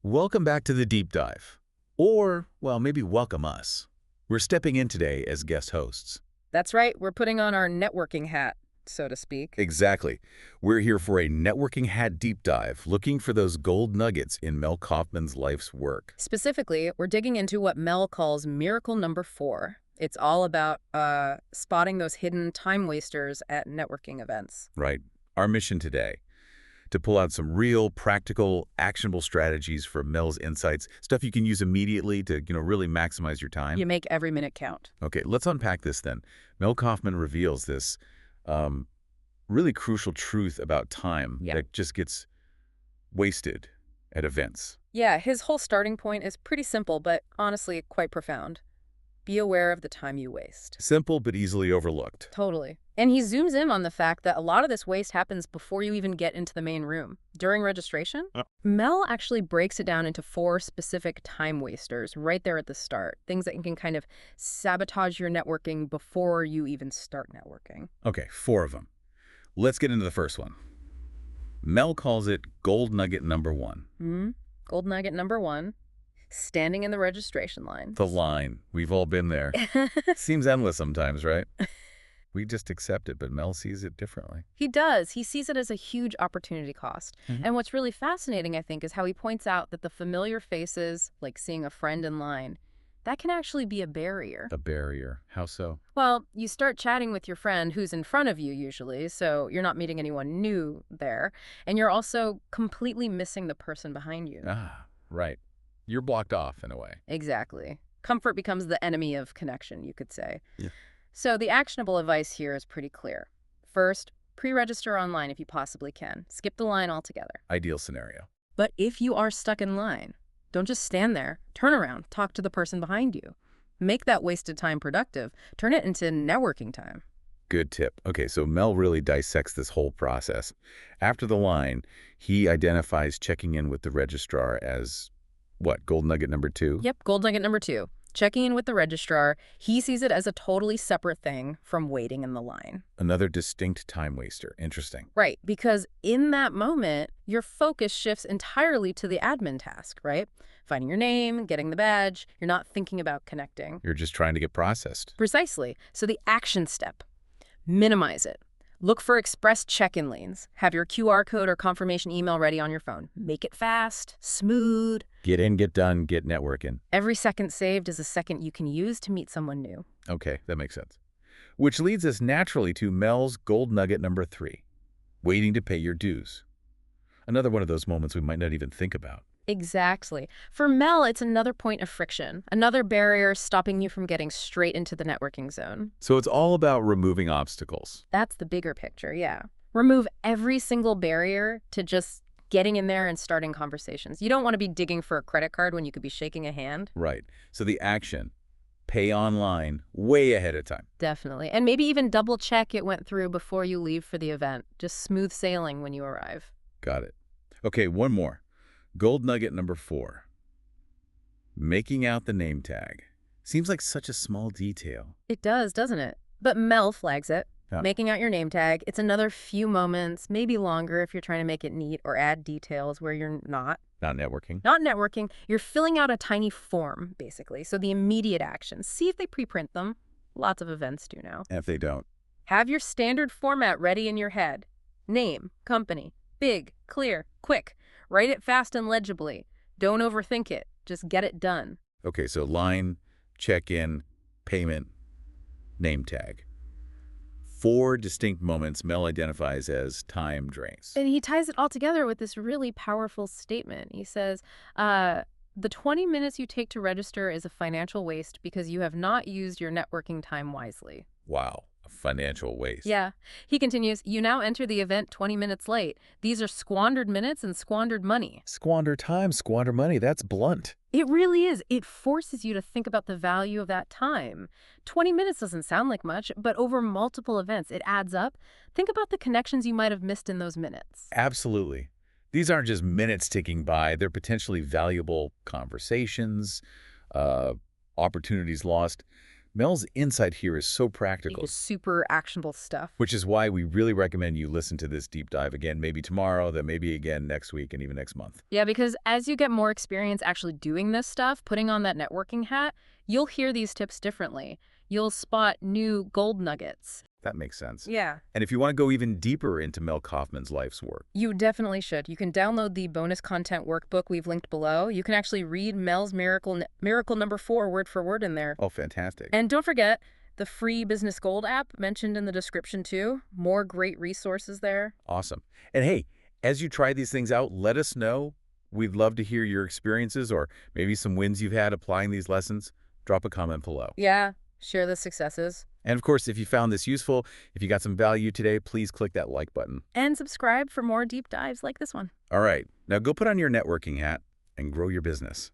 Welcome back to the deep dive. Or, well, maybe welcome us. We're stepping in today as guest hosts. That's right, we're putting on our networking hat, so to speak. Exactly. We're here for a networking hat deep dive, looking for those gold nuggets in Mel Kaufman's life's work. Specifically, we're digging into what Mel calls miracle number 4. It's all about spotting those hidden time wasters at networking events. Right. Our mission today, to pull out some real, practical, actionable strategies for Mel's insights, stuff you can use immediately to, really maximize your time. You make every minute count. Okay, let's unpack this then. Mel Kaufman reveals this really crucial truth about time that just gets wasted at events. Yeah, his whole starting point is pretty simple, but honestly quite profound. Be aware of the time you waste. Simple but easily overlooked. Totally. And he zooms in on the fact that a lot of this waste happens before you even get into the main room. During registration, Mel actually breaks it down into 4 specific time wasters right there at the start. Things that can kind of sabotage your networking before you even start networking. Okay, 4 of them. Let's get into the first one. Mel calls it gold nugget number 1. Gold nugget number 1. Standing in the registration line. The line. We've all been there. Seems endless sometimes, right? We just accept it, but Mel sees it differently. He does. He sees it as a huge opportunity cost. And what's really fascinating, I think, is how he points out that the familiar faces, like seeing a friend in line, that can actually be a barrier. A barrier. How so? Well, you start chatting with your friend who's in front of you usually, so you're not meeting anyone new there. And you're also completely missing the person behind you. Ah, right. You're blocked off in a way. Exactly. Comfort becomes the enemy of connection, you could say. Yeah. So the actionable advice here is pretty clear. First, pre-register online if you possibly can. Skip the line altogether. Ideal scenario. But if you are stuck in line, don't just stand there. Turn around. Talk to the person behind you. Make that wasted time productive. Turn it into networking time. Good tip. Okay, so Mel really dissects this whole process. After the line, he identifies checking in with the registrar as, what, gold nugget number 2? Yep, gold nugget number 2. Checking in with the registrar, he sees it as a totally separate thing from waiting in the line. Another distinct time waster. Interesting. Right, because in that moment, your focus shifts entirely to the admin task, right? Finding your name, getting the badge. You're not thinking about connecting. You're just trying to get processed. Precisely. So the action step, minimize it. Look for express check-in lanes. Have your QR code or confirmation email ready on your phone. Make it fast, smooth. Get in, get done, get networking. Every second saved is a second you can use to meet someone new. Okay, that makes sense. Which leads us naturally to Mel's gold nugget number 3, waiting to pay your dues. Another one of those moments we might not even think about. Exactly. For Mel, it's another point of friction, another barrier stopping you from getting straight into the networking zone. So it's all about removing obstacles. That's the bigger picture, yeah. Remove every single barrier to just getting in there and starting conversations. You don't want to be digging for a credit card when you could be shaking a hand. Right. So the action, pay online way ahead of time. Definitely. And maybe even double check it went through before you leave for the event. Just smooth sailing when you arrive. Got it. Okay, one more. Gold nugget number 4. Making out the name tag. Seems like such a small detail. It does, doesn't it? But Mel flags it. Yeah. Making out your name tag. It's another few moments, maybe longer if you're trying to make it neat or add details where you're not. Not networking. Not networking. You're filling out a tiny form, basically. So the immediate actions. See if they preprint them. Lots of events do now. And if they don't. Have your standard format ready in your head. Name, company, big, clear, quick. Write it fast and legibly. Don't overthink it. Just get it done. Okay, so line, check-in, payment, name tag. 4 distinct moments Mel identifies as time drains. And he ties it all together with this really powerful statement. He says, the 20 minutes you take to register is a financial waste because you have not used your networking time wisely. Wow, a financial waste. Yeah. He continues, you now enter the event 20 minutes late. These are squandered minutes and squandered money. Squander time, squander money. That's blunt. It really is. It forces you to think about the value of that time. 20 minutes doesn't sound like much, but over multiple events, it adds up. Think about the connections you might have missed in those minutes. Absolutely. These aren't just minutes ticking by. They're potentially valuable conversations, opportunities lost. Mel's insight here is so practical, Just super actionable stuff. which is why we really recommend you listen to this deep dive again, maybe tomorrow, then maybe again next week, and even next month. Yeah, because as you get more experience actually doing this stuff, putting on that networking hat, you'll hear these tips differently. You'll spot new gold nuggets. That makes sense. Yeah. And if you want to go even deeper into Mel Kaufman's life's work, You definitely should. You can download the bonus content workbook we've linked below. You can actually read Mel's miracle number 4 word for word in there. oh, fantastic. And don't forget the free Business Gold app mentioned in the description too. More great resources there. Awesome. And hey, as you try these things out, let us know. We'd love to hear your experiences or maybe some wins you've had applying these lessons. Drop a comment below. Yeah, share the successes. And of course, if you found this useful, if you got some value today, please click that like button. And subscribe for more deep dives like this one. All right, now go put on your networking hat and grow your business.